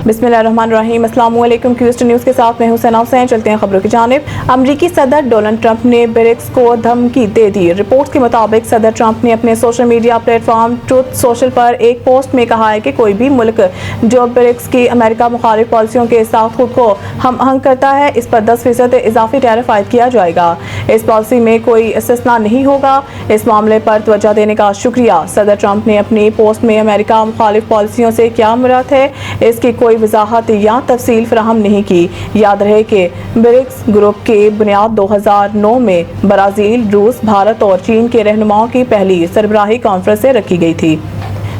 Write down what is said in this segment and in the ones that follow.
बिस्मिल्लाहिर्रहमानिर्रहीम। अस्सलाम वालेकुम। क्यूस्ट न्यूज़ के साथ मैं हुसैन हुसैन। चलते हैं खबरों की जानिब। अमरीकी सदर डोनाल्ड ट्रंप ने ब्रिक्स को धमकी दे दी। रिपोर्ट्स के मुताबिक सदर ट्रंप ने अपने social media platform truth social पर एक पोस्ट में कहा है कि कोई भी मुल्क जो ब्रिक्स की अमेरिका मुखालिफ पॉलिसियों के साथ खुद को हम आहंग करता है, इस पर 10% इजाफी टैरिफ आयद किया जाएगा। इस पॉलिसी में कोई इस्तिस्ना नहीं होगा। इस मामले पर तवज्जो देने का शुक्रिया। सदर ट्रंप ने अपनी पोस्ट में अमेरिका मुखालिफ पॉलिसियों से क्या मुराद है, इसकी कोई वजाहत या तफसील फराहम नहीं की। याद रहे कि ब्रिक्स ग्रुप की बुनियाद 2009 में ब्राज़ील, रूस, भारत और चीन के रहनुमाओं की पहली सरबराही कॉन्फ्रेंस से रखी गई थी।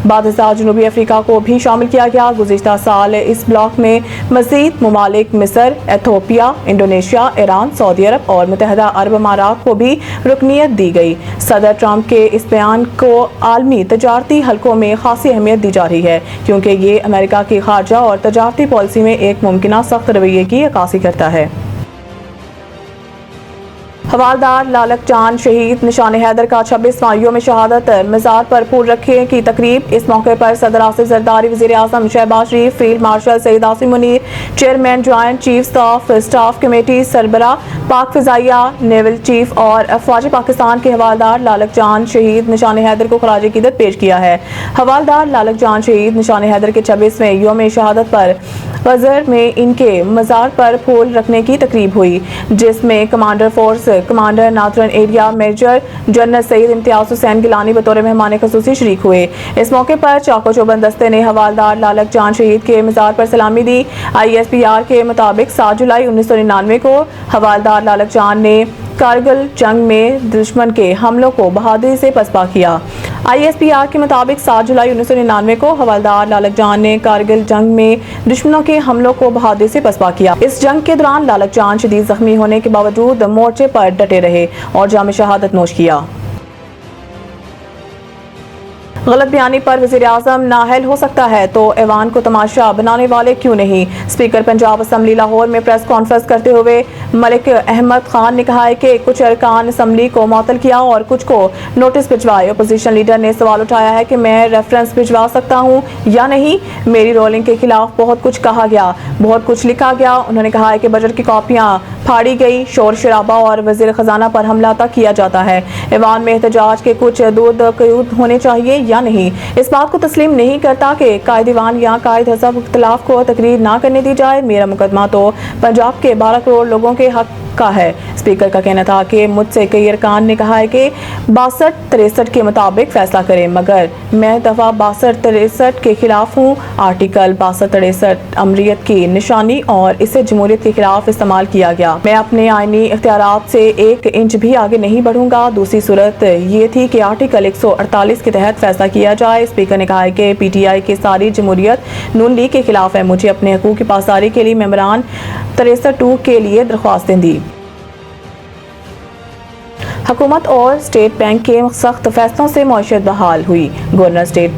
बाद जनूबी अफ्रीका को भी शामिल किया गया। गुज़िश्ता साल इस ब्लॉक में मज़ीद ममालिक मिस्र, एथोपिया, इंडोनेशिया, ईरान, सऊदी अरब और मुत्तहदा अरब अमारात को भी रुकनियत दी गई। सदर ट्रंप के इस बयान को आलमी तजारती हलकों में खासी अहमियत दी जा रही है, क्योंकि ये अमेरिका की खारजा और तजारती पॉलिसी में एक मुमकिन सख्त रवैये की अक्कासी करता है। हवालदार लालक जान शहीद निशान हैदर का 26 माहियों में शहादत मज़ार पर फूल रखने की तकरीब। इस मौके पर सदर आसिफ जरदारी, वज़ीर आज़म Shehbaz Sharif, field marshal Syed Asim Munir, chairman joint chief staff committee सरबरा पाक फ़िज़ाइया, नेवल चीफ और अफवाज पाकिस्तान के हवालदार लालक जान शहीद निशान हैदर को खराज अक़ीदत पेश किया है। हवालदार लालक जान शहीद निशान हैदर के 26वें यौम शहादत पर वज़र में इनके मज़ार पर फूल रखने की तकरीब हुई, जिसमें commander force commander northern area major general Saeed Imtiaz Hussain Gilani बतौर मेहमान ख़ुसूसी शरीक हुए। इस मौके पर चाको चौबंद दस्ते ने हवालदार लालक जान शहीद के मज़ार पर सलामी दी। ISPR के मुताबिक 7 जुलाई 1999 को हवालदार लालक जान ने कारगिल जंग में दुश्मन के हमलों को बहादुरी से पसपा किया। ISPR के मुताबिक 7 जुलाई 1999 को हवालदार लालक जान ने कारगिल जंग में दुश्मनों के हमलों को बहादुरी से पसपा किया। इस जंग के दौरान लालक जान शदीद जख्मी होने के बावजूद मोर्चे पर डटे रहे और जाम शहादत नोश किया। गलत बयानी पर वज़ीर आज़म नाअहल हो सकता है तो ऐवान को तमाशा बनाने वाले क्यों नहीं। स्पीकर पंजाब असम्बली लाहौर में प्रेस कॉन्फ्रेंस करते हुए मलिक अहमद खान ने कहा है कि कुछ अरकान असम्बली को मुअत्तल किया और कुछ को नोटिस भिजवाए। अपोजिशन लीडर ने सवाल उठाया है कि मैं रेफरेंस भिजवा सकता हूँ या नहीं। मेरी रोलिंग के खिलाफ बहुत कुछ कहा गया, बहुत कुछ लिखा गया। उन्होंने कहा है कि बजट की कॉपियाँ फाड़ी गई, शोर शराबा और वज़ीर ख़जाना पर हमला तक किया जाता है। ऐवान में एहतजाज के कुछ दूध क़यूद होने चाहिए या नहीं। इस बात को तस्लीम नहीं करता कि कायद ईवान या कायद हज़ब इख्तिलाफ को तकरीर ना करने दी जाए। मेरा मुकदमा तो पंजाब के 12 करोड़ लोगों के हक का है। स्पीकर का कहना था कि मुझसे कई अरकान ने कहा है कि 62-63 के मुताबिक फैसला करें, मगर मैं दफ़ा 62-63 के खिलाफ हूँ। आर्टिकल 62-63 अमरीत की निशानी और इसे जमहूरियत के खिलाफ इस्तेमाल किया गया। मैं अपने आईनी इख्तियारात से 1 इंच भी आगे नहीं बढ़ूंगा। दूसरी सूरत ये थी कि आर्टिकल 148 के तहत फैसला किया जाए। स्पीकर ने कहा है कि PTI की सारी जमहूरियत नून लीग के खिलाफ है। मुझे अपने हकूक़ की पासदारी के लिए मेम्बरान 63 के लिए दरख्वास्तें दी। हुकूमत और स्टेट बैंक के सख्त फैसलों से मईशत बहाल हुई। गवर्नर स्टेट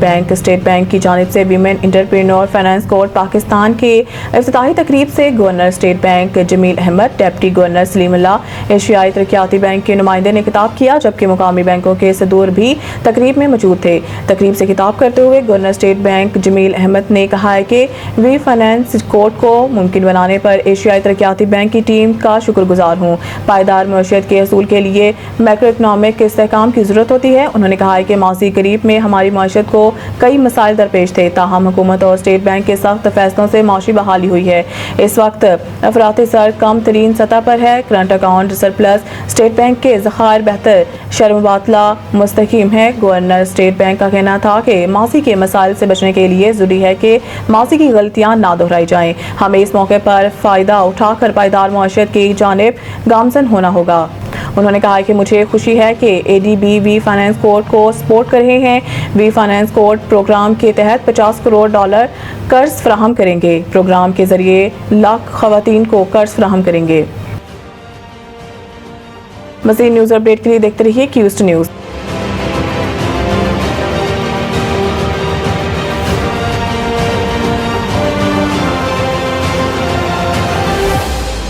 बैंक की जानिब से women entrepreneur finance code Pakistan के इफ्तिताही तकरीब से governor state bank Jameel Ahmad, deputy governor Saleemullah, एशियाई तरक्याती बैंक के नुमाइंदे ने खिताब किया, जबकि मुकामी बैंकों के सदूर भी तकरीब में मौजूद थे। तकरीब से खिताब करते हुए governor state bank Jameel Ahmad ने कहा है कि वी फाइनेंस कोर्ट को मुमकिन बनाने पर एशियाई तरक्याती बैंक की टीम का शुक्रगुजार हूँ। पायदार मईशत के असूल के लिए मैक्रो इकनॉमिक इस्तेहकाम की ज़रूरत होती है। उन्होंने कहा है कि माजी करीब में हमारी मईशत को कई मसाइल दरपेश थे, ताहम हुकूमत और स्टेट बैंक के सख्त फैसलों से माशी बहाली हुई है। इस वक्त अफराती सर कम तरीन सतह पर है। Current account surplus, state bank के ज़खायर बेहतर, शर्मबातला मुस्तकीम है। गवर्नर स्टेट बैंक का कहना था कि माजी के मसाइल से बचने के लिए ज़रूरी है कि माजी की गलतियाँ ना दोहराई जाएँ। हमें इस मौके पर फ़ायदा उठाकर पायदार मईशत की जानिब गामज़न होना होगा। उन्होंने कहा कि मुझे खुशी है कि ADB वी फाइनेंस कोर्ट को सपोर्ट कर रहे हैं। वी फाइनेंस कोर्ट प्रोग्राम के तहत $50 करोड़ कर्ज फराहम करेंगे। प्रोग्राम के जरिए लाख खवातीन को कर्ज फराहम करेंगे। मज़ीद न्यूज़ अपडेट के लिए देखते रहिए क्यूस्ट न्यूज़।